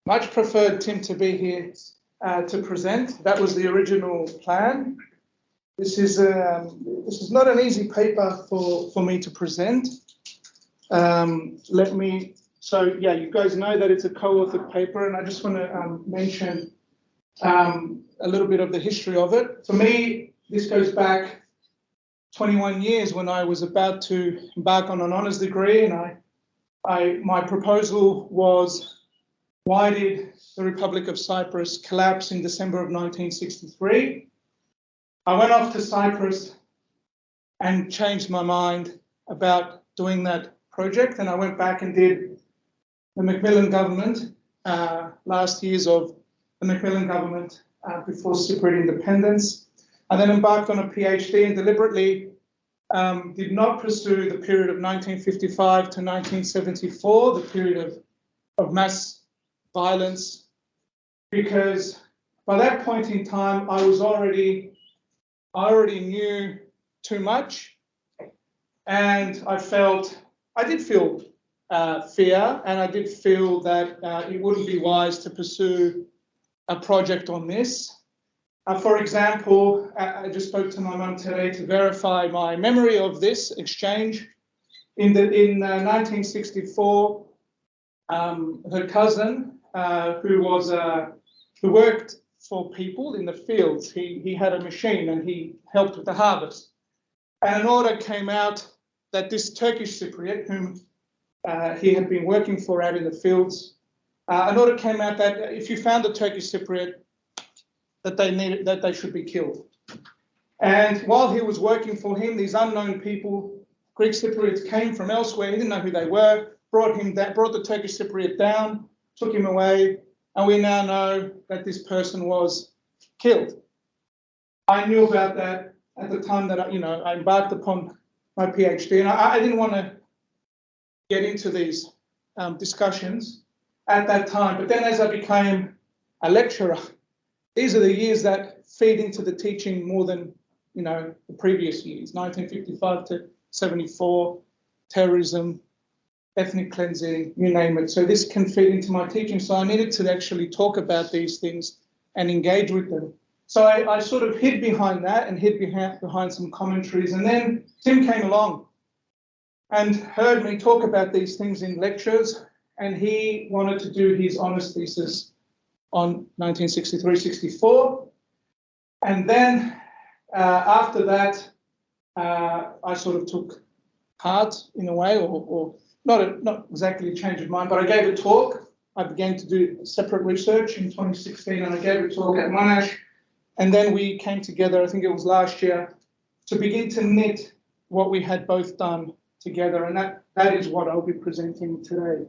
Much preferred Tim to be here to present. That was the original plan. This is not an easy paper for me to present. So yeah, you guys know that it's a co-authored paper, and I just want to mention a little bit of the history of it. For me, this goes back 21 years when I was about to embark on an honours degree, and my proposal was, why did the Republic of Cyprus collapse in December of 1963? I went off to Cyprus and changed my mind about doing that project, and I went back and did the Macmillan government, last years of the Macmillan government before Cypriot independence. I then embarked on a PhD and deliberately did not pursue the period of 1955 to 1974, the period of mass violence, because by that point in time, I already knew too much, and I did feel fear, and I did feel that it wouldn't be wise to pursue a project on this. For example, I just spoke to my mum today to verify my memory of this exchange. In 1964, her cousin, who worked for people in the fields, he had a machine and he helped with the harvest. And an order came out that this Turkish Cypriot, whom he had been working for out in the fields, an order came out that if you found a Turkish Cypriot, that they should be killed. And while he was working for him, these unknown people, Greek Cypriots, came from elsewhere. He didn't know who they were. Brought the Turkish Cypriot down, took him away, and we now know that this person was killed. I knew about that at the time that I embarked upon my PhD, and I didn't want to get into these discussions at that time. But then, as I became a lecturer, these are the years that feed into the teaching more than the previous years, 1955 to 74, terrorism, ethnic cleansing, you name it. So this can feed into my teaching. So I needed to actually talk about these things and engage with them. So I sort of hid behind that and hid behind some commentaries. And then Tim came along and heard me talk about these things in lectures, and he wanted to do his honours thesis on 1963-64. And then after that, I sort of took part in a way, or not exactly a change of mind, but I gave a talk. I began to do separate research in 2016, and I gave a talk at Monash. And then we came together, I think it was last year, to begin to knit what we had both done together. And that is what I'll be presenting today.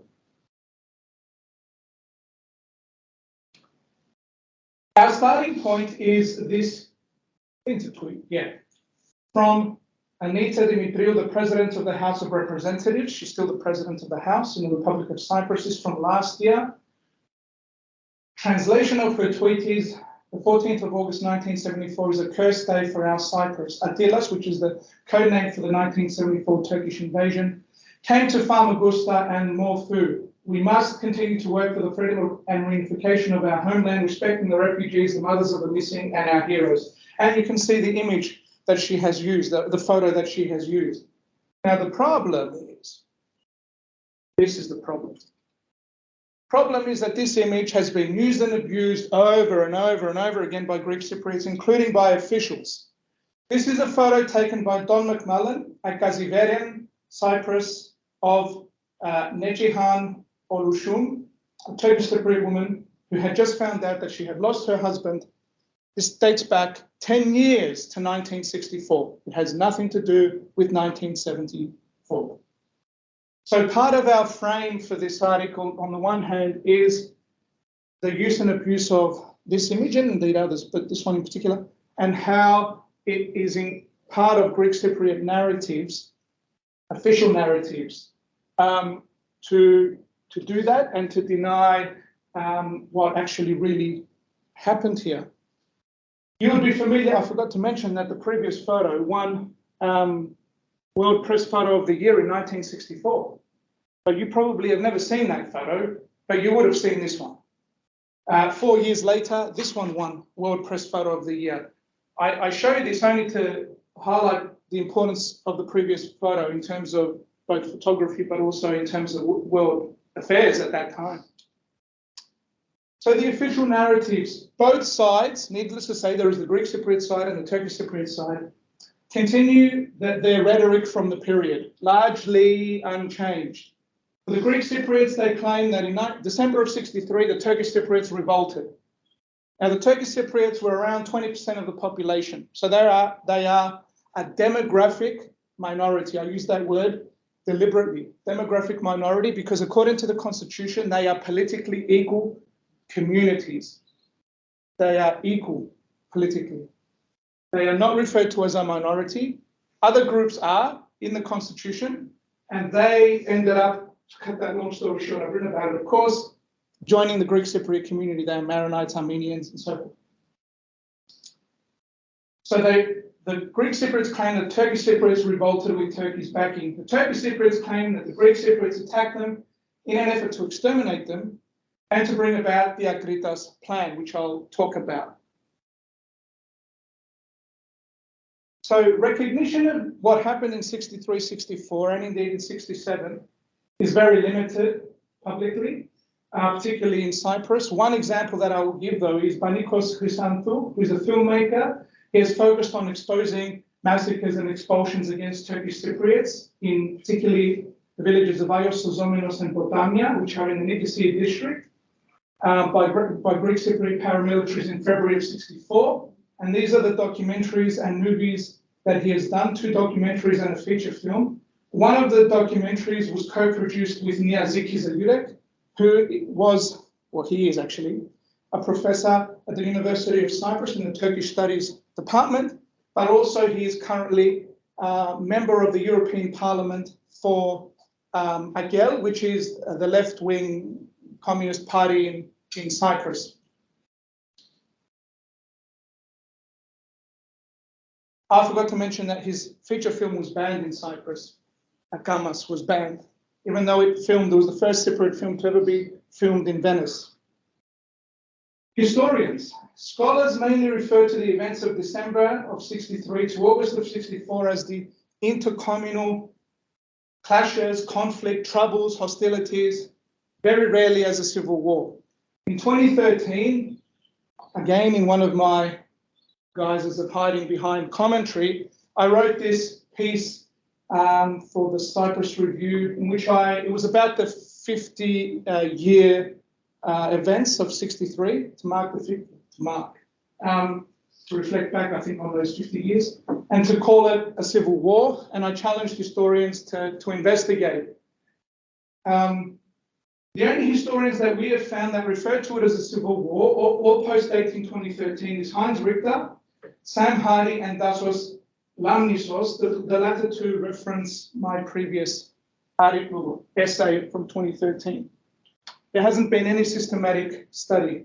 Our starting point is this intertweet, from Anita Dimitriou, the President of the House of Representatives. She's still the President of the House in the Republic of Cyprus. Is from last year. Translation of her tweet is, the 14th of August 1974 is a cursed day for our Cyprus. Attilas, which is the code name for the 1974 Turkish invasion, came to Famagusta and more food. We must continue to work for the freedom and reunification of our homeland, respecting the refugees, the mothers of the missing, and our heroes. And you can see the image that she has used, the photo that she has used. Now, the problem is, this is the problem. Problem is that this image has been used and abused over and over and over again by Greek Cypriots, including by officials. This is a photo taken by Don McMullen at Gaziverian, Cyprus, of Nechihan Olushum, a Turkish Cypriot woman who had just found out that she had lost her husband. This dates back 10 years to 1964. It has nothing to do with 1974. So part of our frame for this article, on the one hand, is the use and abuse of this image, and indeed others, but this one in particular, and how it is in part of Greek Cypriot narratives, official narratives, to do that and to deny what actually really happened here. You would be familiar, I forgot to mention that the previous photo won World Press Photo of the Year in 1964. But you probably have never seen that photo, but you would have seen this one. 4 years later, this one won World Press Photo of the Year. I show you this only to highlight the importance of the previous photo in terms of both photography, but also in terms of world affairs at that time. So the official narratives, both sides, needless to say, there is the Greek Cypriot side and the Turkish Cypriot side, continue their rhetoric from the period, largely unchanged. For the Greek Cypriots, they claim that in December of 63, the Turkish Cypriots revolted. Now, the Turkish Cypriots were around 20% of the population. So they are a demographic minority. I use that word deliberately, demographic minority, because according to the constitution, they are politically equal communities. They are equal politically. They are not referred to as a minority. Other groups are in the constitution, and they ended up, to cut that long story short, I've written about it, of course, joining the Greek Cypriot community. They are Maronites, Armenians, and so forth. So the Greek Cypriots claim that Turkish Cypriots revolted with Turkey's backing. The Turkish Cypriots claim that the Greek Cypriots attacked them in an effort to exterminate them and to bring about the Akritas plan, which I'll talk about. So recognition of what happened in 63, 64, and indeed in 67 is very limited publicly, particularly in Cyprus. One example that I will give, though, is Banikos Chrysanthou, who is a filmmaker. He has focused on exposing massacres and expulsions against Turkish Cypriots, in particularly the villages of Ios, Zomenos, and Potamia, which are in the Nicosia district, by Greek Cypriot paramilitaries in February of 64. And these are the documentaries and movies that he has done, 2 documentaries and a feature film. One of the documentaries was co-produced with Niyazi Kizilurek, who was, well, he is actually, a professor at the University of Cyprus in the Turkish Studies Department, but also he is currently a member of the European Parliament for AGEL, which is the left-wing Communist Party in Cyprus. I forgot to mention that his feature film was banned in Cyprus. Akamas was banned, even though it was the first Cypriot film to ever be filmed in Venice. Historians. Scholars mainly refer to the events of December of 63 to August of 64 as the intercommunal clashes, conflict, troubles, hostilities, very rarely as a civil war. In 2013, again in one of my guises of hiding behind commentary, I wrote this piece for the Cyprus Review, in which it was about the 50-year events of 63 to reflect back, I think, on those 50 years, and to call it a civil war. And I challenged historians to investigate. The only historians that we have found that refer to it as a civil war, or post-18 2013, is Heinz Richter, Sam Hardy, and Dasos Lamnisos, the latter two reference my previous article, essay from 2013. There hasn't been any systematic study.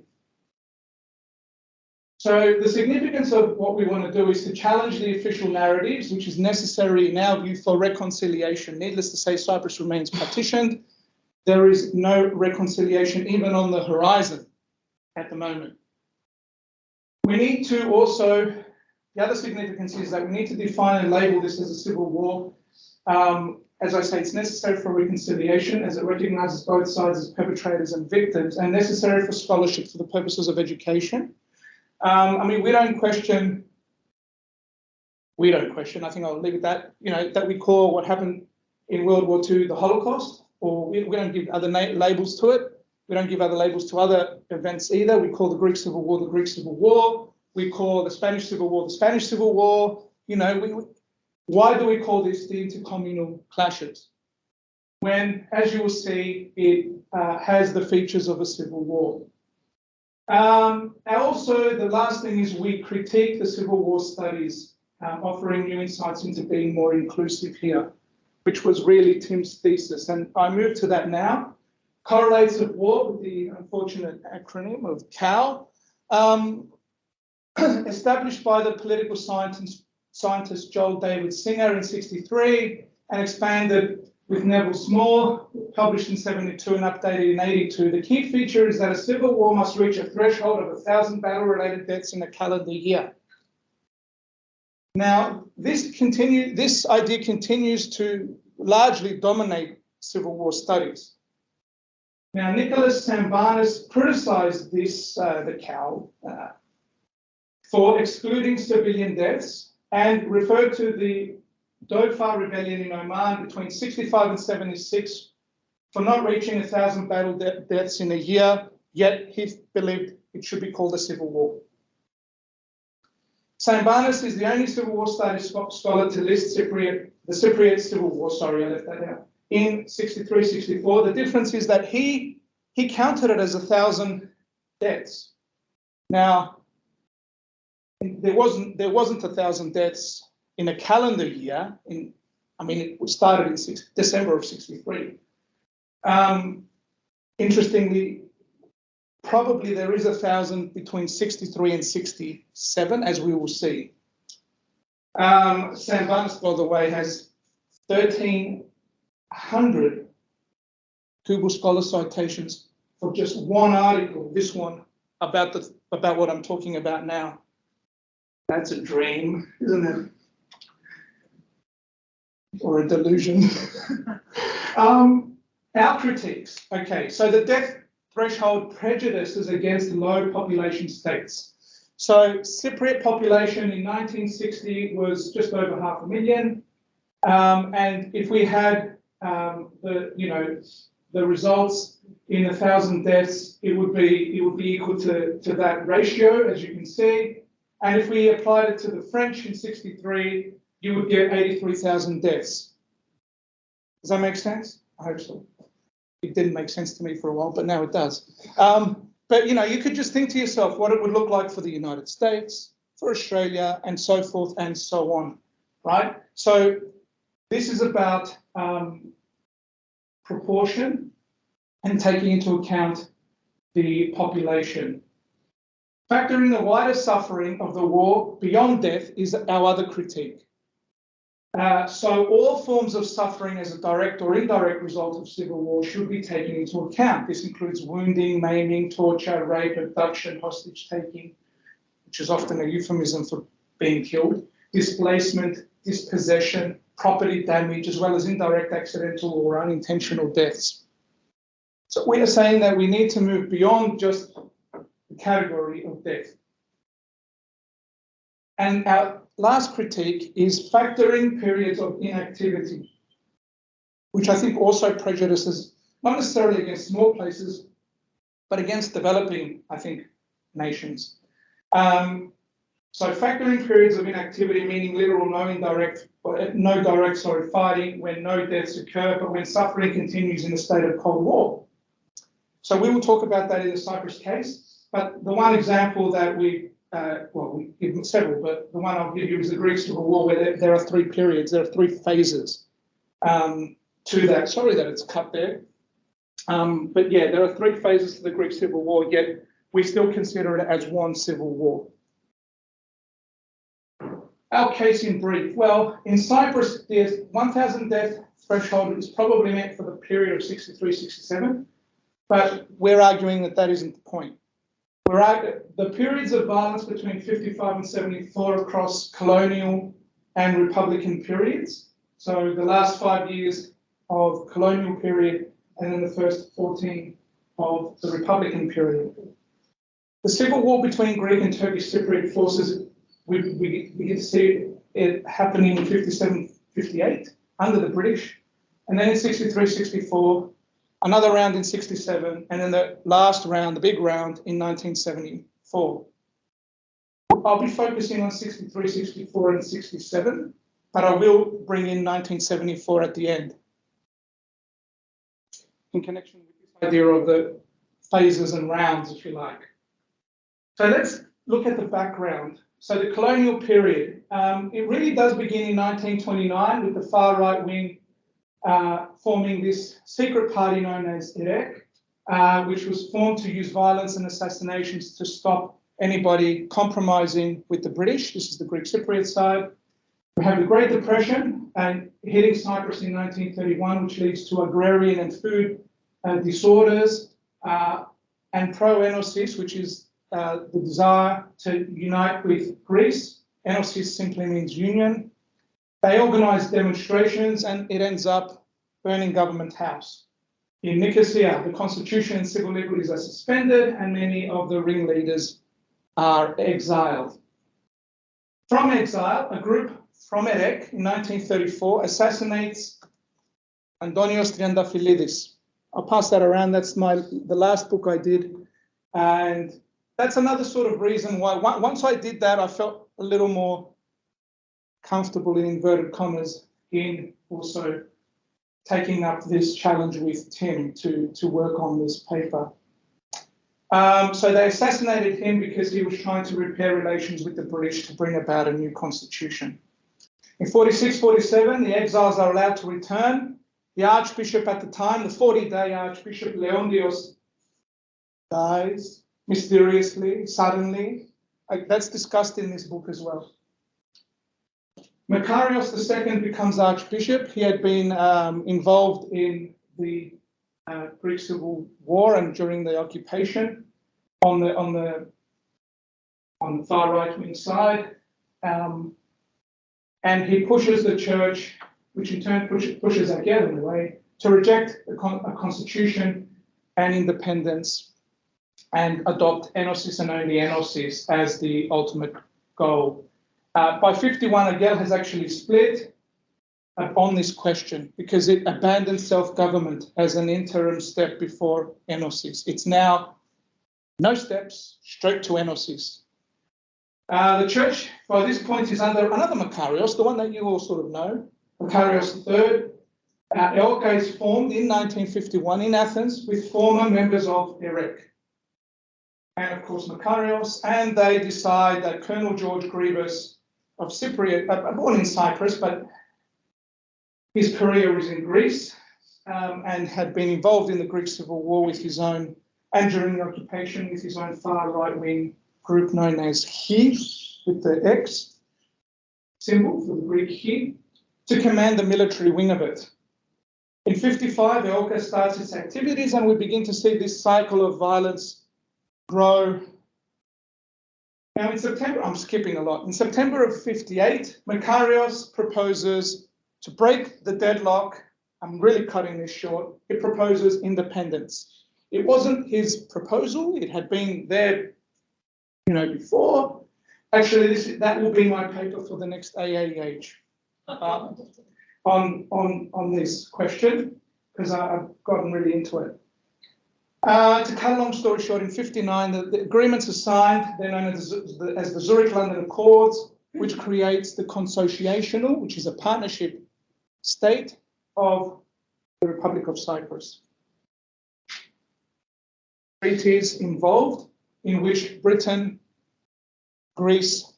So the significance of what we want to do is to challenge the official narratives, which is necessary in our view for reconciliation. Needless to say, Cyprus remains partitioned. There is no reconciliation even on the horizon at the moment. We need to also, the other significance is that we need to define and label this as a civil war. As I say, it's necessary for reconciliation as it recognizes both sides as perpetrators and victims, and necessary for scholarship for the purposes of education. I mean, we don't question, I think I'll leave it at that, that we call what happened in World War II the Holocaust, or we don't give other labels to it. We don't give other labels to other events either. We call the Greek Civil War the Greek Civil War. We call the Spanish Civil War the Spanish Civil War. Why do we call this the intercommunal clashes? When, as you will see, it has the features of a civil war. And also, the last thing is we critique the Civil War studies, offering new insights into being more inclusive here, which was really Tim's thesis. And I move to that now. Correlates of war, with the unfortunate acronym of COW, established by the political scientist Joel David Singer in 63 and expanded with Neville Small, published in 72 and updated in 82. The key feature is that a civil war must reach a threshold of 1,000 battle-related deaths in a calendar year. Now, this idea continues to largely dominate Civil War studies. Now, Nicholas Sambanis criticised this, the CAL, for excluding civilian deaths and referred to the Dhofar rebellion in Oman between 65 and 76 for not reaching 1,000 battle deaths in a year, yet he believed it should be called a civil war. Sambanis is the only Civil War studies scholar to list the Cypriot Civil War, sorry, I left that out, in 63-64. The difference is that he counted it as 1,000 deaths. Now, there wasn't 1,000 deaths in a calendar year. It started in December of 63. Interestingly, probably there is 1,000 between 63 and 67, as we will see. Sambanis, by the way, has 1,300 Google Scholar citations for just one article, this one, about what I'm talking about now. That's a dream, isn't it? Or a delusion. Our critiques. Okay, so the death threshold prejudices against low population states. So Cypriot population in 1960 was just over 500,000, and if we had the results in 1,000 deaths, it would be equal to that ratio, as you can see. And if we applied it to the French in 63, you would get 83,000 deaths. Does that make sense? I hope so. It didn't make sense to me for a while, but now it does. But you could just think to yourself what it would look like for the United States, for Australia, and so forth and so on, right? So this is about proportion and taking into account the population. Factoring the wider suffering of the war beyond death is our other critique. So all forms of suffering as a direct or indirect result of civil war should be taken into account. This includes wounding, maiming, torture, rape, abduction, hostage taking, which is often a euphemism for being killed, displacement, dispossession, property damage, as well as indirect accidental or unintentional deaths. So we are saying that we need to move beyond just the category of death. And our last critique is factoring periods of inactivity, which I think also prejudices, not necessarily against small places, but against developing, I think, nations. So factoring periods of inactivity, meaning literal no direct fighting when no deaths occur, but when suffering continues in a state of Cold War. So we will talk about that in the Cyprus case, but the one example that we give several, but the one I'll give you is the Greek Civil War, where there are three periods, there are three phases to that. Sorry that it's cut there. But yeah, there are three phases to the Greek Civil War, yet we still consider it as one civil war. Our case in brief. Well, in Cyprus, the 1,000 death threshold is probably meant for the period of 63-67, but we're arguing that that isn't the point. The periods of violence between 55 and 74 across colonial and republican periods. So the last 5 years of colonial period and then the first 14 of the republican period. The civil war between Greek and Turkish Cypriot forces, we get to see it happening in 57-58 under the British, and then in 63-64, another round in 67, and then the last round, the big round, in 1974. I'll be focusing on 63, 64, and 67, but I will bring in 1974 at the end in connection with this idea of the phases and rounds, if you like. So let's look at the background. So the colonial period, it really does begin in 1929 with the far right wing forming this secret party known as Iraq, which was formed to use violence and assassinations to stop anybody compromising with the British. This is the Greek Cypriot side. We have the Great Depression, and hitting Cyprus in 1931, which leads to agrarian and food disorders, and pro-enosis, which is the desire to unite with Greece. Enosis simply means union. They organise demonstrations, and it ends up burning Government House. In Nicosia, the constitution and civil liberties are suspended, and many of the ringleaders are exiled. From exile, a group from Erek in 1934 assassinates Antonios Triantafylidis. I'll pass that around. That's the last book I did, and that's another sort of reason why. Once I did that, I felt a little more comfortable, in inverted commas, in also taking up this challenge with Tim to work on this paper. So they assassinated him because he was trying to repair relations with the British to bring about a new constitution. In 46-47, the exiles are allowed to return. The archbishop at the time, the 40-day archbishop Leontios, dies mysteriously, suddenly. That's discussed in this book as well. Makarios II becomes archbishop. He had been involved in the Greek Civil War and during the occupation on the far right-wing side, and he pushes the church, which in turn pushes Agel in a way, to reject a constitution and independence and adopt enosis and only enosis as the ultimate goal. By 51, Agel has actually split on this question because it abandoned self-government as an interim step before enosis. It's now no steps, straight to enosis. The church, by this point, is under another Makarios, the one that you all sort of know, Makarios III. EOKA is formed in 1951 in Athens with former members of Erek, and of course Makarios, and they decide that Colonel George Gribas of Cypriot, born in Cyprus, but his career was in Greece, and had been involved in the Greek Civil War with his own, and during the occupation with his own far right-wing group known as He, with the X symbol for the Greek He, to command the military wing of it. In 55, EOKA starts its activities, and we begin to see this cycle of violence grow. Now in September, I'm skipping a lot. In September of 58, Makarios proposes to break the deadlock. I'm really cutting this short. It proposes independence. It wasn't his proposal. It had been there, before. Actually, that will be my paper for the next AAEH on this question, because I've gotten really into it. To cut a long story short, in 59, the agreements are signed. They're known as the Zurich London Accords, which creates the consociational, which is a partnership state of the Republic of Cyprus. Treaties involved in which Britain, Greece,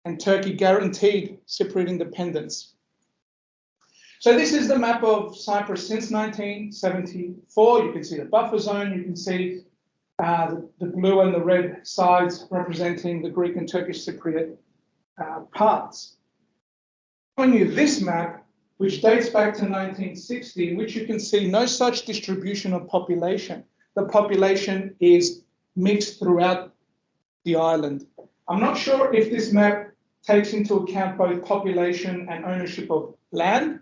and Turkey guaranteed Cypriot independence. So this is the map of Cyprus since 1974. You can see the buffer zone. You can see the blue and the red sides representing the Greek and Turkish Cypriot parts. Showing you this map, which dates back to 1960, in which you can see no such distribution of population. The population is mixed throughout the island. I'm not sure if this map takes into account both population and ownership of land.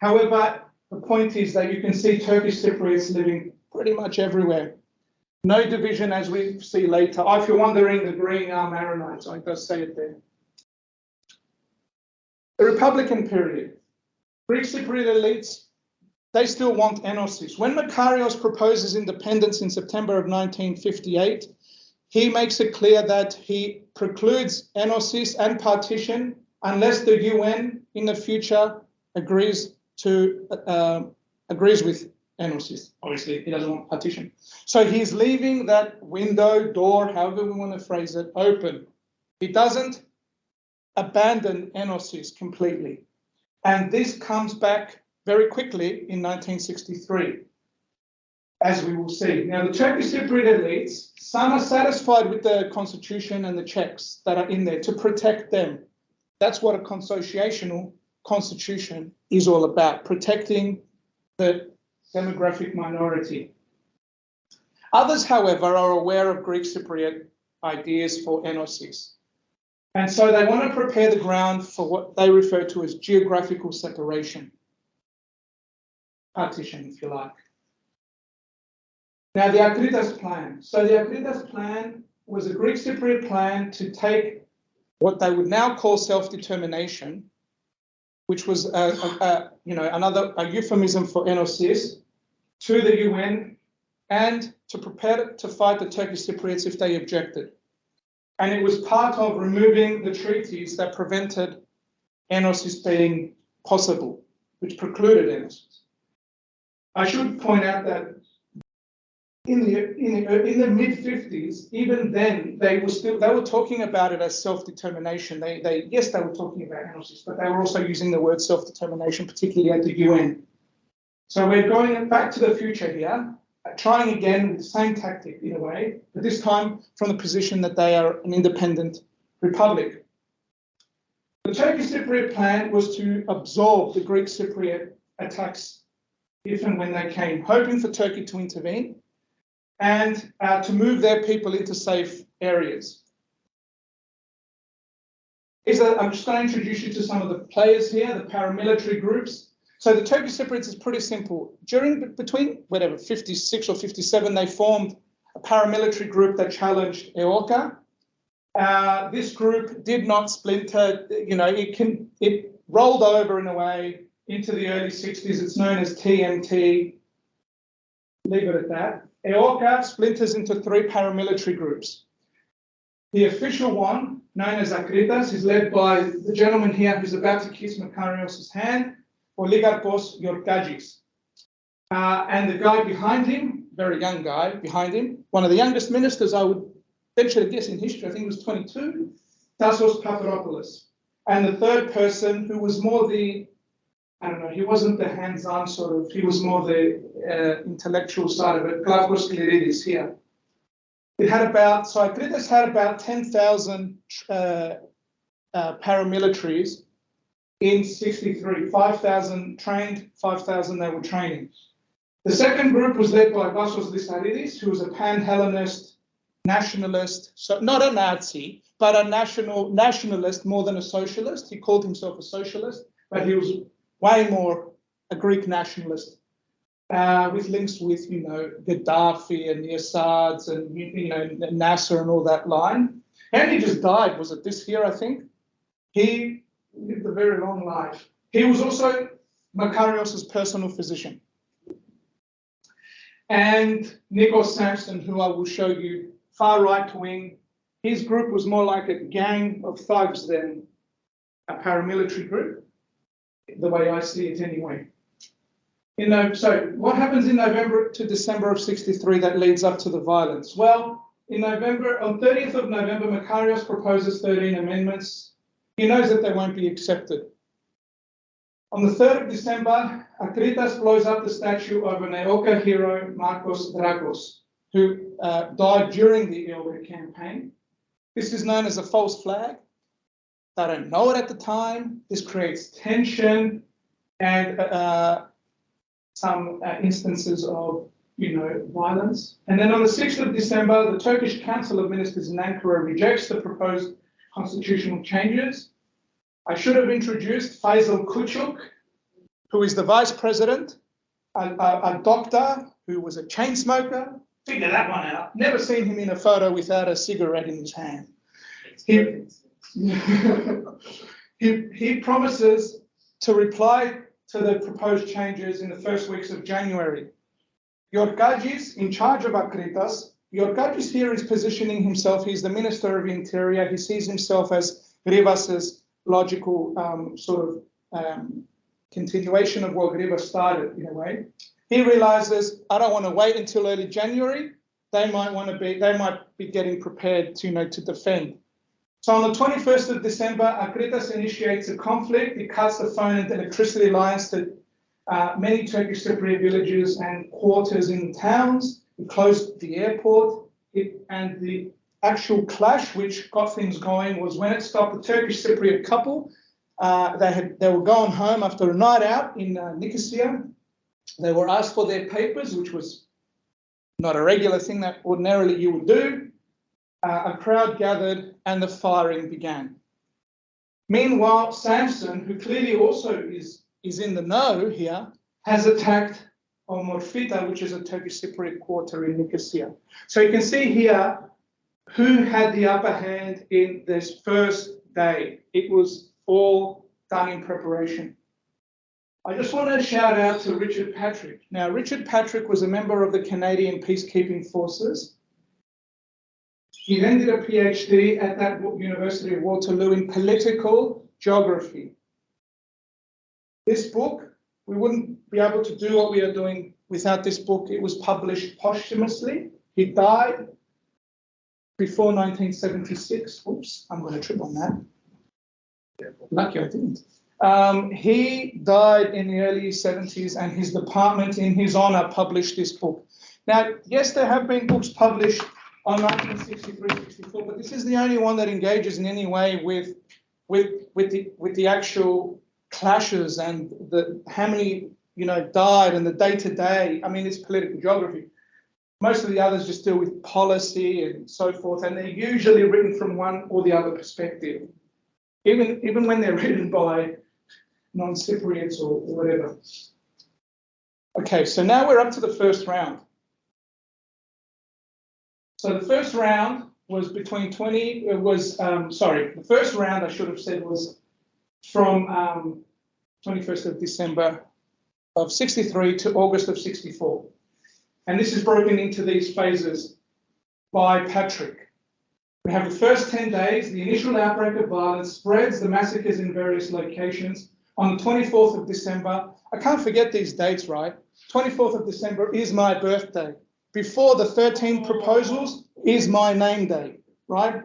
However, the point is that you can see Turkish Cypriots living pretty much everywhere. No division, as we see later. Oh, if you're wondering, the green are Maronites. I just say it there. The Republican period. Greek Cypriot elites, they still want enosis. When Makarios proposes independence in September of 1958, he makes it clear that he precludes enosis and partition unless the UN in the future agrees with enosis. Obviously, he doesn't want partition. So he's leaving that window, door, however we want to phrase it, open. He doesn't abandon enosis completely. And this comes back very quickly in 1963, as we will see. Now, the Turkish Cypriot elites, some are satisfied with the constitution and the checks that are in there to protect them. That's what a consociational constitution is all about, protecting the demographic minority. Others, however, are aware of Greek Cypriot ideas for Enosis. And so they want to prepare the ground for what they refer to as geographical separation, partition, if you like. Now, the Akritas plan. So the Akritas plan was a Greek Cypriot plan to take what they would now call self-determination, which was a euphemism for Enosis, to the UN and to prepare to fight the Turkish Cypriots if they objected. And it was part of removing the treaties that prevented Enosis being possible, which precluded Enosis. I should point out that in the mid-50s, even then, they were talking about it as self-determination. Yes, they were talking about Enosis, but they were also using the word self-determination, particularly at the UN. So we're going back to the future here, trying again with the same tactic in a way, but this time from the position that they are an independent republic. The Turkish Cypriot plan was to absorb the Greek Cypriot attacks if and when they came, hoping for Turkey to intervene and to move their people into safe areas. I'm just going to introduce you to some of the players here, the paramilitary groups. So the Turkish Cypriots is pretty simple. Between 56 or 57, they formed a paramilitary group that challenged EOKA. This group did not splinter. It rolled over in a way into the early 60s. It's known as TMT. Leave it at that. EOKA splinters into 3 paramilitary groups. The official one, known as Akritas, is led by the gentleman here who's about to kiss Makarios' hand, Oligarchos Georgagis. And the guy behind him, very young guy behind him, one of the youngest ministers I would venture to guess in history, I think he was 22, Tassos Paparopoulos. And the third person who was more the, he wasn't the hands-on sort of, he was more the intellectual side of it, Klavros Kliridis here. Akritas had about 10,000 paramilitaries in 63, 5,000 trained, 5,000 they were training. The second group was led by Vassos Lissaridis, who was a pan-Hellenist nationalist, so not a Nazi, but a nationalist more than a socialist. He called himself a socialist, but he was way more a Greek nationalist, with links with, Gaddafi and the Assads and, Nasser and all that line. And he just died, was it this year, I think? He lived a very long life. He was also Makarios' personal physician. And Nikos Sampson, who I will show you, far right wing, his group was more like a gang of thugs than a paramilitary group, the way I see it anyway. So what happens in November to December of 63 that leads up to the violence? Well, on 30th of November, Makarios proposes 13 amendments. He knows that they won't be accepted. On the 3rd of December, Akritas blows up the statue of an EOKA hero, Markos Drakos, who died during the EOKA campaign. This is known as a false flag. They don't know it at the time. This creates tension and some instances of, violence. And then on the 6th of December, the Turkish Council of Ministers in Ankara rejects the proposed constitutional changes. I should have introduced Faisal Küçük, who is the vice president, a doctor who was a chain smoker. Figure that one out. Never seen him in a photo without a cigarette in his hand. He promises to reply to the proposed changes in the first weeks of January. Georgagis, in charge of Akritas, Georgagis here is positioning himself, he's the Minister of Interior, he sees himself as Rivas's logical continuation of what Rivas started in a way. He realizes, I don't want to wait until early January. They might be getting prepared to defend. So on the 21st of December, Akritas initiates a conflict. He cuts the phone and electricity lines to many Turkish Cypriot villages and quarters in towns. He closed the airport. And the actual clash which got things going was when it stopped the Turkish Cypriot couple They were going home after a night out in Nicosia. They were asked for their papers, which was not a regular thing that ordinarily you would do. A crowd gathered and the firing began. Meanwhile, Samson, who clearly also is in the know here, has attacked Morfita, which is a Turkish Cypriot quarter in Nicosia. So you can see here who had the upper hand in this first day. It was all done in preparation. I just want to shout out to Richard Patrick. Now, Richard Patrick was a member of the Canadian Peacekeeping Forces. He then did a PhD at that University of Waterloo in political geography. This book, we wouldn't be able to do what we are doing without this book. It was published posthumously. He died before 1976. Oops, I'm going to trip on that. Lucky I didn't. He died in the early 70s, and his department, in his honor, published this book. Now, yes, there have been books published on 1963-64, but this is the only one that engages in any way with the actual clashes and how many died and the day-to-day. I mean, it's political geography. Most of the others just deal with policy and so forth, and they're usually written from one or the other perspective, even when they're written by non-Cypriots or whatever. Okay, so now we're up to the first round. So the first round was between the first round I should have said was from 21st of December of 63 to August of 64. And this is broken into these phases by Patrick. We have the first 10 days, the initial outbreak of violence spreads, the massacres in various locations. On the 24th of December, I can't forget these dates, right? 24th of December is my birthday. Before the 13 proposals is my name day, right?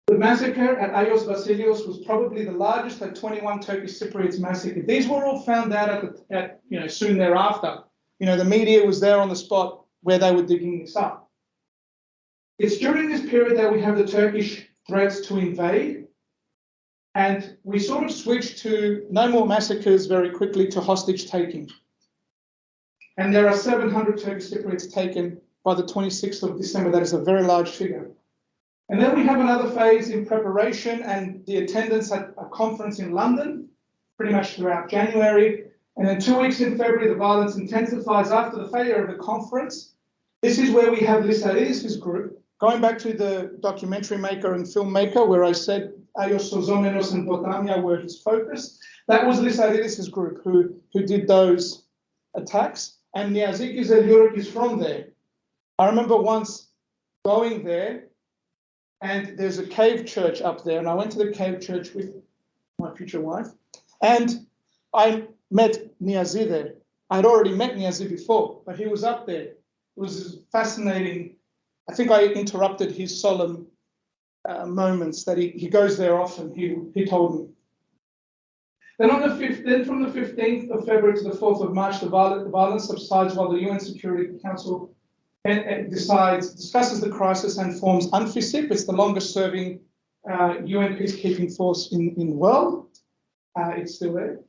The massacre at Ayos Vasilios was probably the largest at 21 Turkish Cypriots massacred. These were all found out soon thereafter. The media was there on the spot where they were digging this up. It's during this period that we have the Turkish threats to invade, and we sort of switched to no more massacres very quickly to hostage taking. And there are 700 Turkish Cypriots taken by the 26th of December. That is a very large figure. And then we have another phase in preparation and the attendance at a conference in London, pretty much throughout January. And then 2 weeks in February, the violence intensifies after the failure of the conference. This is where we have Lissaridis' group, going back to the documentary maker and filmmaker, where I said Ayos Sozomenos and Potamia were his focus. That was Lissaridis' group who did those attacks. And Niazikis Eljurik is from there. I remember once going there, and there's a cave church up there, and I went to the cave church with my future wife, and I met Niazi there. I'd already met Niazi before, but he was up there. It was fascinating. I think I interrupted his solemn moments that he goes there often, he told me. Then from the 15th of February to the 4th of March, the violence subsides while the UN Security Council discusses the crisis and forms UNFICYP. It's the longest serving UN peacekeeping force in the world. It's still there.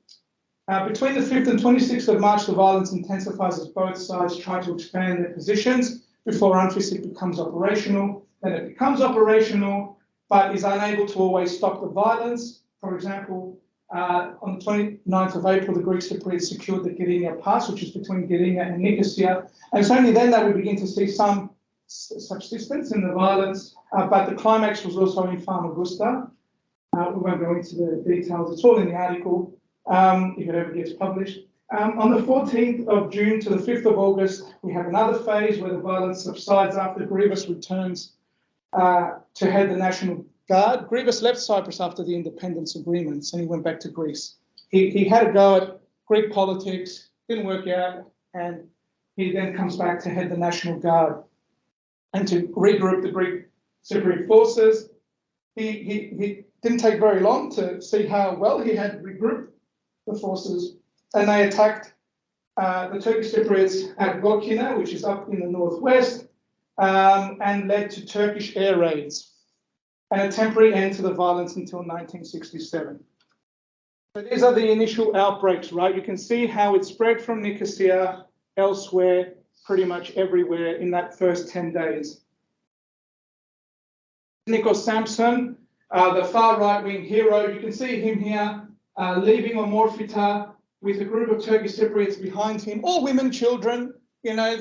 Between the 5th and 26th of March, the violence intensifies as both sides try to expand their positions before UNFICYP becomes operational. Then it becomes operational, but is unable to always stop the violence. For example, on the 29th of April, the Greek Cypriots secured the Gdynia Pass, which is between Gdynia and Nicosia. And it's only then that we begin to see some subsistence in the violence, but the climax was also in Famagusta. We won't go into the details. It's all in the article, if it ever gets published. On the 14th of June to the 5th of August, we have another phase where the violence subsides after Grievous returns to head the National Guard. Grievous left Cyprus after the independence agreements and he went back to Greece. He had a go at Greek politics, didn't work out, and he then comes back to head the National Guard and to regroup the Greek Cypriot forces. He didn't take very long to see how well he had regrouped the forces, and they attacked the Turkish Cypriots at Gorkina, which is up in the northwest, and led to Turkish air raids and a temporary end to the violence until 1967. So these are the initial outbreaks, right? You can see how it spread from Nicosia elsewhere, pretty much everywhere in that first 10 days. Nikos Samson, the far right-wing hero, you can see him here leaving Omorphita with a group of Turkish Cypriots behind him, all women, children, you know,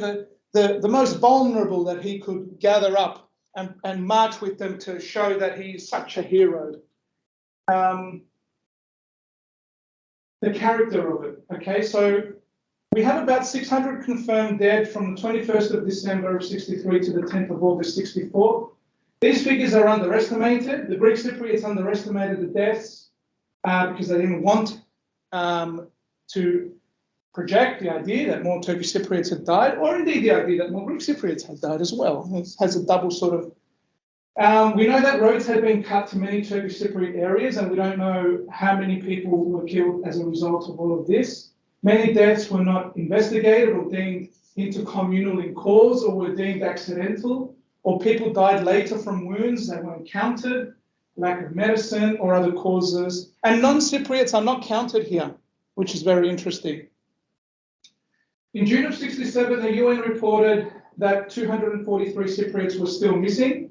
the most vulnerable that he could gather up and march with them to show that he's such a hero. The character of it, okay? So we have about 600 confirmed dead from the 21st of December of 63 to the 10th of August 64. These figures are underestimated. The Greek Cypriots underestimated the deaths because they didn't want to project the idea that more Turkish Cypriots had died, or indeed the idea that more Greek Cypriots had died as well. It has a double sort of. We know that roads had been cut to many Turkish Cypriot areas, and we don't know how many people were killed as a result of all of this. Many deaths were not investigated or deemed intercommunal in cause, or were deemed accidental, or people died later from wounds that were encountered, lack of medicine or other causes. And non-Cypriots are not counted here, which is very interesting. In June of 67, the UN reported that 243 Cypriots were still missing.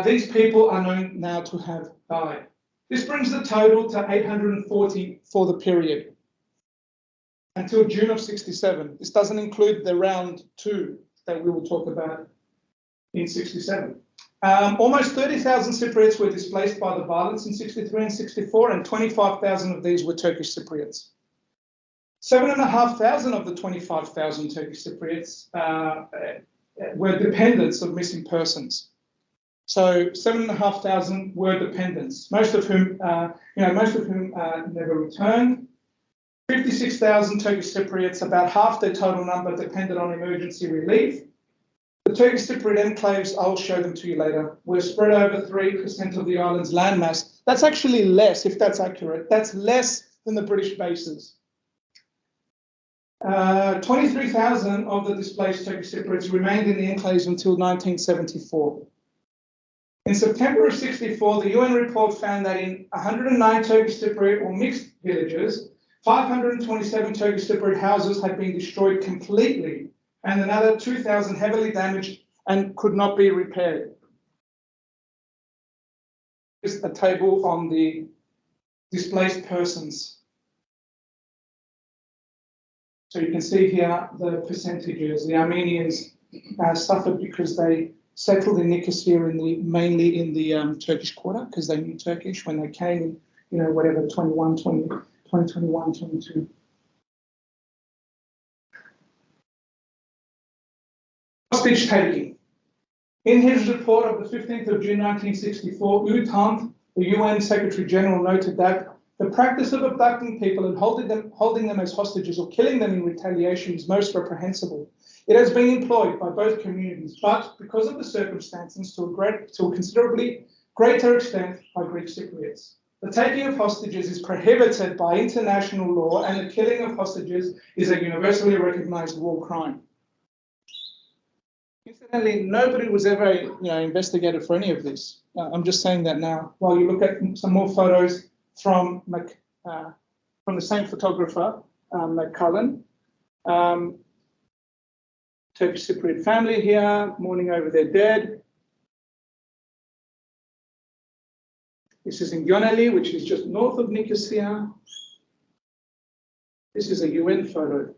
These people are known now to have died. This brings the total to 840 for the period until June of 67. This doesn't include the round 2 that we will talk about in 67. Almost 30,000 Cypriots were displaced by the violence in 63 and 64, and 25,000 of these were Turkish Cypriots. 7,500 of the 25,000 Turkish Cypriots were dependents of missing persons. So 7,500 were dependents, most of whom never returned. 56,000 Turkish Cypriots, about half their total number, depended on emergency relief. The Turkish Cypriot enclaves, I'll show them to you later, were spread over 3% of the island's landmass. That's actually less, if that's accurate. That's less than the British bases. 23,000 of the displaced Turkish Cypriots remained in the enclaves until 1974. In September of 64, the UN report found that in 109 Turkish Cypriot or mixed villages, 527 Turkish Cypriot houses had been destroyed completely, and another 2,000 heavily damaged and could not be repaired. Here's a table on the displaced persons. So you can see here the percentages. The Armenians suffered because they settled in Nicosia mainly in the Turkish quarter, because they knew Turkish when they came in, whatever, 2021, 22. Hostage taking. In his report of the 15th of June 1964, U Thant, the UN Secretary General, noted that the practice of abducting people and holding them as hostages or killing them in retaliation is most reprehensible. It has been employed by both communities, but because of the circumstances, to a considerably greater extent by Greek Cypriots. The taking of hostages is prohibited by international law, and the killing of hostages is a universally recognized war crime. Incidentally, nobody was ever, investigated for any of this. I'm just saying that now. While you look at some more photos from the same photographer, McCullen. Turkish Cypriot family here, mourning over their dead. This is in Yoneli, which is just north of Nicosia. This is a UN photo.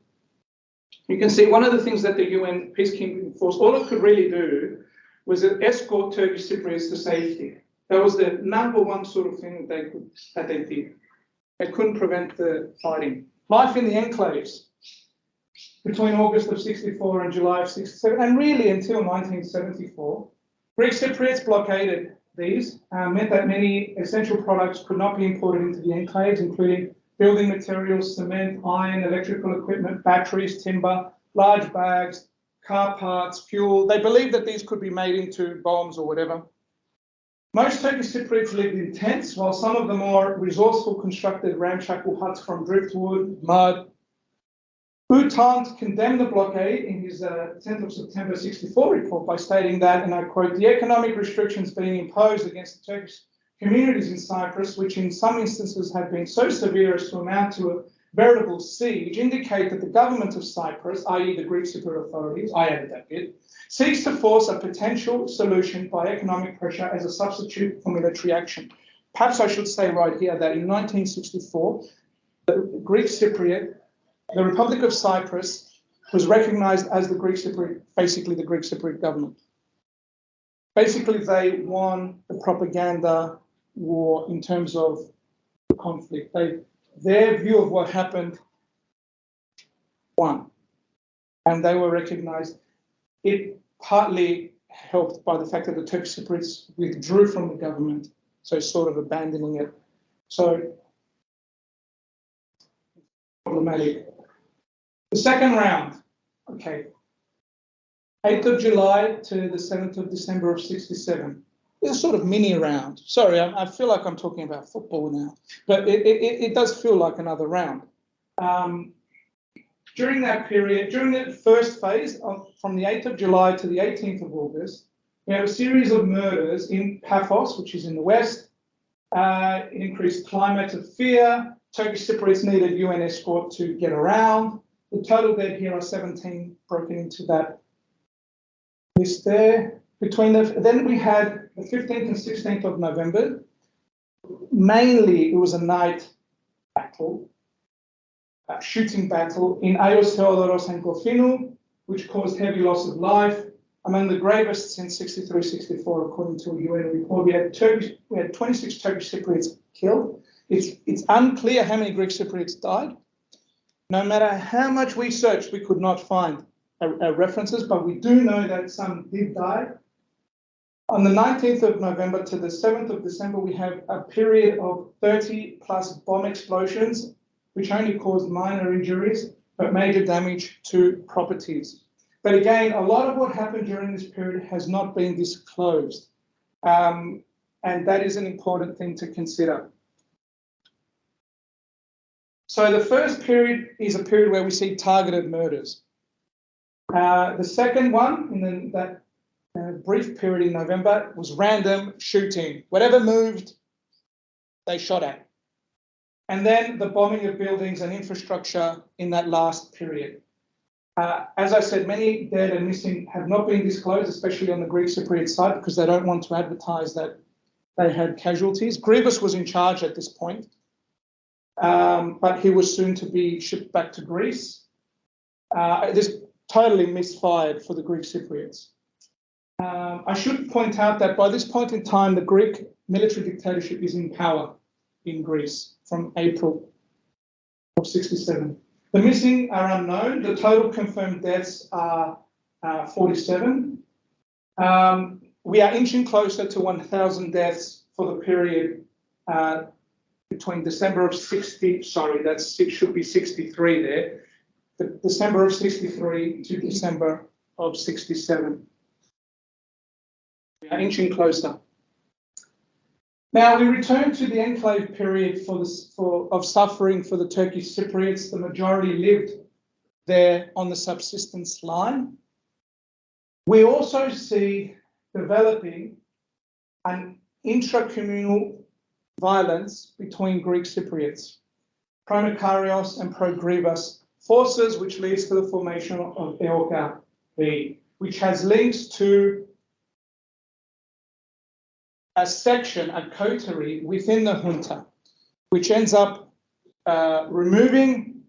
You can see one of the things that the UN peacekeeping force, all it could really do was escort Turkish Cypriots to safety. That was the number one sort of thing that they did. They couldn't prevent the fighting. Life in the enclaves between August of 64 and July of 67, and really until 1974, Greek Cypriots blockaded these, meant that many essential products could not be imported into the enclaves, including building materials, cement, iron, electrical equipment, batteries, timber, large bags, car parts, fuel. They believed that these could be made into bombs or whatever. Most Turkish Cypriots lived in tents, while some of the more resourceful constructed ramshackle huts from driftwood, mud. U Thant condemned the blockade in his 10th of September 64 report by stating that, and I quote, "The economic restrictions being imposed against the Turkish communities in Cyprus, which in some instances have been so severe as to amount to a veritable siege, indicate that the government of Cyprus, i.e. the Greek Cypriot authorities, I added that bit, seeks to force a potential solution by economic pressure as a substitute for military action. Perhaps I should say right here that in 1964, the Greek Cypriot, the Republic of Cyprus, was recognized as the Greek Cypriot, basically the Greek Cypriot government. Basically, they won the propaganda war in terms of the conflict. Their view of what happened won, and they were recognized. It partly helped by the fact that the Turkish Cypriots withdrew from the government, so sort of abandoning it. So problematic. The second round, okay, 8th of July to the 7th of December of 67. It's a sort of mini round. Sorry, I feel like I'm talking about football now, but it does feel like another round. During that period, during the first phase, from the 8th of July to the 18th of August, we have a series of murders in Paphos, which is in the west. It increased climate of fear. Turkish Cypriots needed UN escort to get around. The total dead here are 17, broken into that list there. Then we had the 15th and 16th of November. Mainly, it was a night battle, a shooting battle in Ayos Theodoros and Kofinu, which caused heavy loss of life. Among the gravest since 63-64, according to a UN report. We had 26 Turkish Cypriots killed. It's unclear how many Greek Cypriots died. No matter how much we searched, we could not find references, but we do know that some did die. On the 19th of November to the 7th of December, we have a period of 30 plus bomb explosions, which only caused minor injuries, but major damage to properties. But again, a lot of what happened during this period has not been disclosed. And that is an important thing to consider. So the first period is a period where we see targeted murders. The second one, in that brief period in November, was random shooting. Whatever moved, they shot at. And then the bombing of buildings and infrastructure in that last period. As I said, many dead and missing have not been disclosed, especially on the Greek Cypriot side, because they don't want to advertise that they had casualties. Grievous was in charge at this point, but he was soon to be shipped back to Greece. This totally misfired for the Greek Cypriots. I should point out that by this point in time, the Greek military dictatorship is in power in Greece from April of 67. The missing are unknown. The total confirmed deaths are 47. We are inching closer to 1,000 deaths for the period between December of 60, sorry, it should be 63 there, December of 63 to December of 67. We are inching closer. Now we return to the enclave period of suffering for the Turkish Cypriots. The majority lived there on the subsistence line. We also see developing an intra-communal violence between Greek Cypriots, pro-Makarios and pro-Grivas forces, which leads to the formation of EOKA B, which has links to a section, a coterie within the junta, which ends up removing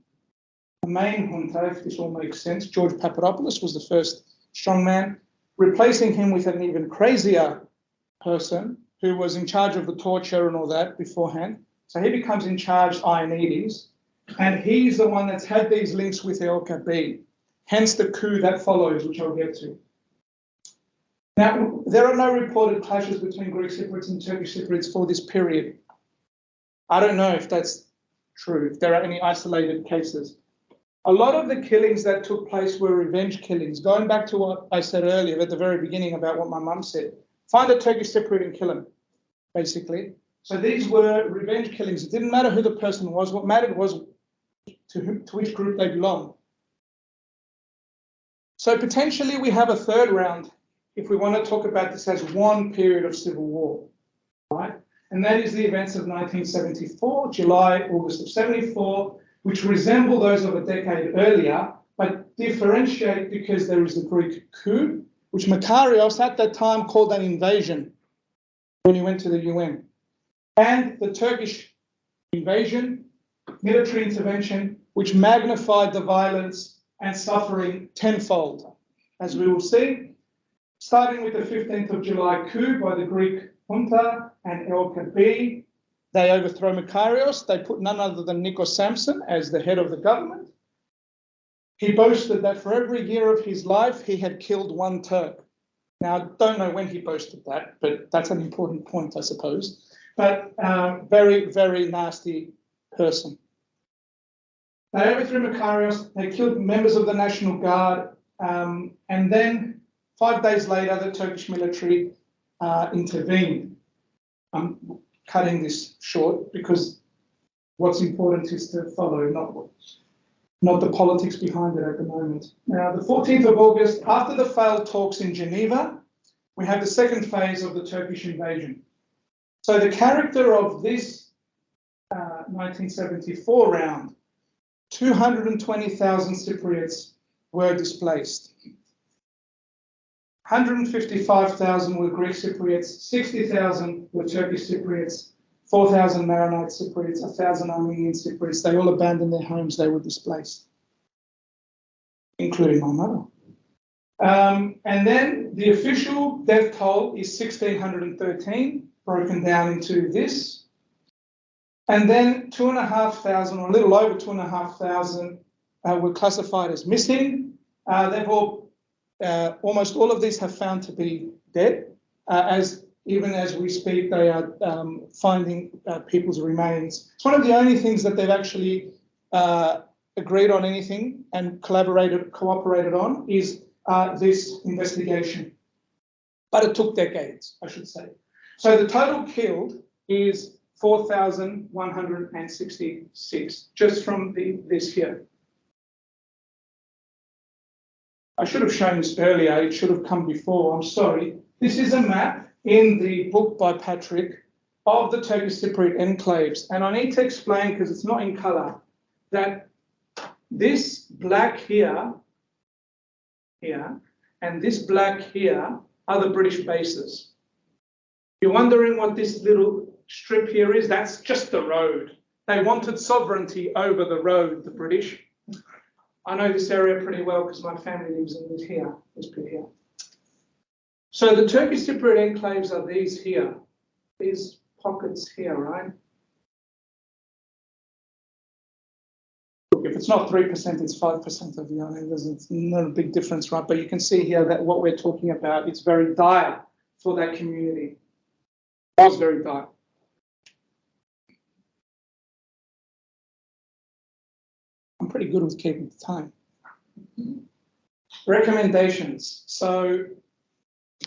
the main junta, if this all makes sense. George Papadopoulos was the first strongman, replacing him with an even crazier person who was in charge of the torture and all that beforehand. So he becomes in charge, Ioannidis, and he's the one that's had these links with EOKA B, hence the coup that follows, which I'll get to. Now, there are no reported clashes between Greek Cypriots and Turkish Cypriots for this period. I don't know if that's true, if there are any isolated cases. A lot of the killings that took place were revenge killings. Going back to what I said earlier at the very beginning about what my mum said, find a Turkish Cypriot and kill him, basically. So these were revenge killings. It didn't matter who the person was. What mattered was to which group they belonged. So potentially we have a third round if we want to talk about this as one period of civil war, right? and that is the events of 1974, July, August of 74, which resemble those of a decade earlier, but differentiate because there is the Greek coup, which Makarios at that time called an invasion when he went to the UN, and the Turkish invasion, military intervention, which magnified the violence and suffering tenfold, as we will see, starting with the 15th of July coup by the Greek junta and LKB. They overthrow Makarios. They put none other than Nikos Samson as the head of the government. He boasted that for every year of his life, he had killed one Turk. Now, I don't know when he boasted that, but that's an important point, I suppose. But very, very nasty person. They overthrew Makarios. They killed members of the National Guard. And then 5 days later, the Turkish military intervened. I'm cutting this short because what's important is to follow, not the politics behind it at the moment. Now, the 14th of August, after the failed talks in Geneva, we have the second phase of the Turkish invasion. So the character of this 1974 round, 220,000 Cypriots were displaced. 155,000 were Greek Cypriots, 60,000 were Turkish Cypriots, 4,000 Maronite Cypriots, 1,000 Armenian Cypriots. They all abandoned their homes. They were displaced, including my mother. And then the official death toll is 1,613, broken down into this. And then 2,500, or a little over 2,500, were classified as missing. They've all, almost all of these have found to be dead. Even as we speak, they are finding people's remains. It's one of the only things that they've actually agreed on anything and cooperated on is this investigation. But it took decades, I should say. So the total killed is 4,166, just from this here. I should have shown this earlier. It should have come before. I'm sorry. This is a map in the book by Patrick of the Turkish Cypriot enclaves. And I need to explain, because it's not in color, that this black here, and this black here are the British bases. You're wondering what this little strip here is? That's just the road. They wanted sovereignty over the road, the British. I know this area pretty well because my family lives in this bit here. So the Turkish Cypriot enclaves are these here, these pockets here, right? Look, if it's not 3%, it's 5% of the island. There's not a big difference, right? But you can see here that what we're talking about, it's very dire for that community. It was very dire. I'm pretty good with keeping the time. Recommendations. So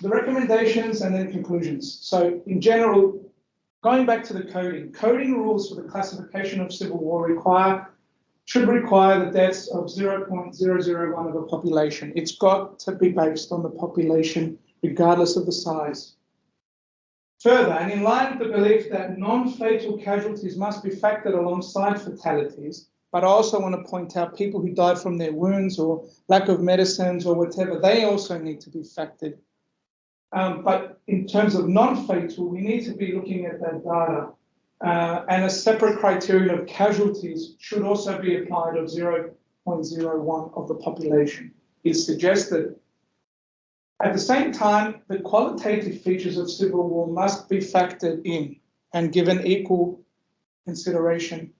the recommendations and then conclusions. So in general, going back to the coding rules for the classification of civil war should require the deaths of 0.001 of a population. It's got to be based on the population, regardless of the size. Further, and in line with the belief that non-fatal casualties must be factored alongside fatalities, but I also want to point out people who died from their wounds or lack of medicines or whatever, they also need to be factored. But in terms of non-fatal, we need to be looking at that data. And a separate criterion of casualties should also be applied of 0.01 of the population is suggested. At the same time, the qualitative features of civil war must be factored in and given equal consideration.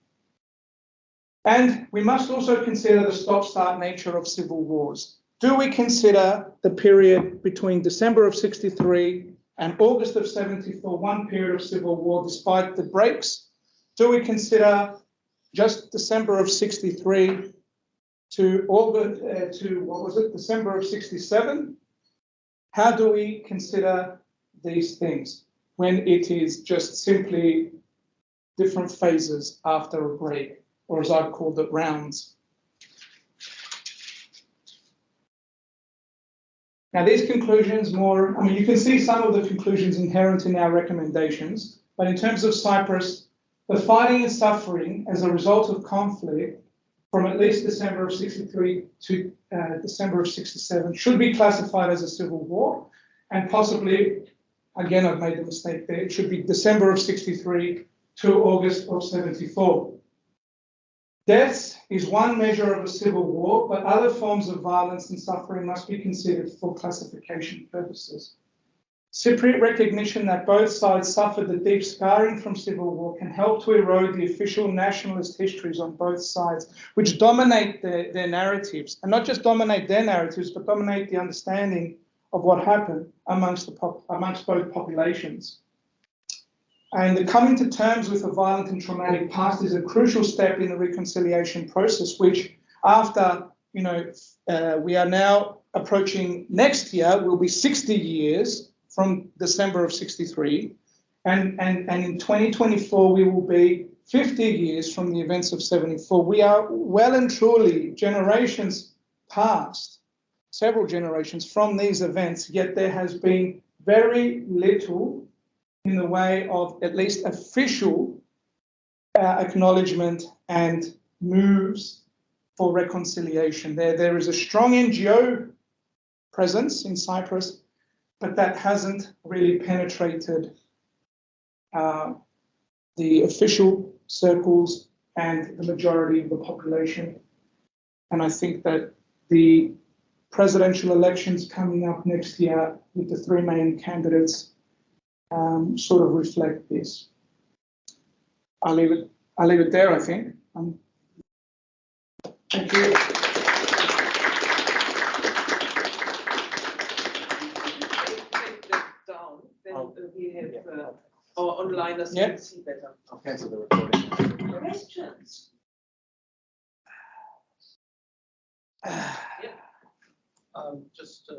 And we must also consider the stop-start nature of civil wars. Do we consider the period between December of 63 and August of 74 one period of civil war despite the breaks? Do we consider just December of 63 to December of 67? How do we consider these things when it is just simply different phases after a break? Or as I've called it, rounds. Now these conclusions you can see some of the conclusions inherent in our recommendations, But in terms of Cyprus, the fighting and suffering as a result of conflict from at least December of 63 to December of 67 should be classified as a civil war, and possibly, again, I've made the mistake there, it should be December of 63 to August of 74. Deaths is one measure of a civil war, but other forms of violence and suffering must be considered for classification purposes. Cypriot recognition that both sides suffered the deep scarring from civil war can help to erode the official nationalist histories on both sides, which dominate their narratives, and not just dominate their narratives, but dominate the understanding of what happened amongst both populations. And the coming to terms with a violent and traumatic past is a crucial step in the reconciliation process, which after, we are now approaching next year will be 60 years from December of 63. And in 2024, we will be 50 years from the events of 74. We are well and truly generations past, several generations from these events, yet there has been very little in the way of at least official acknowledgement and moves for reconciliation. There is a strong NGO presence in Cyprus, but that hasn't really penetrated the official circles and the majority of the population. And I think that the presidential elections coming up next year with the three main candidates sort of reflect this. I'll leave it there, I think. Thank you. We have our onliners can see better. I'll cancel the recording. Questions? Just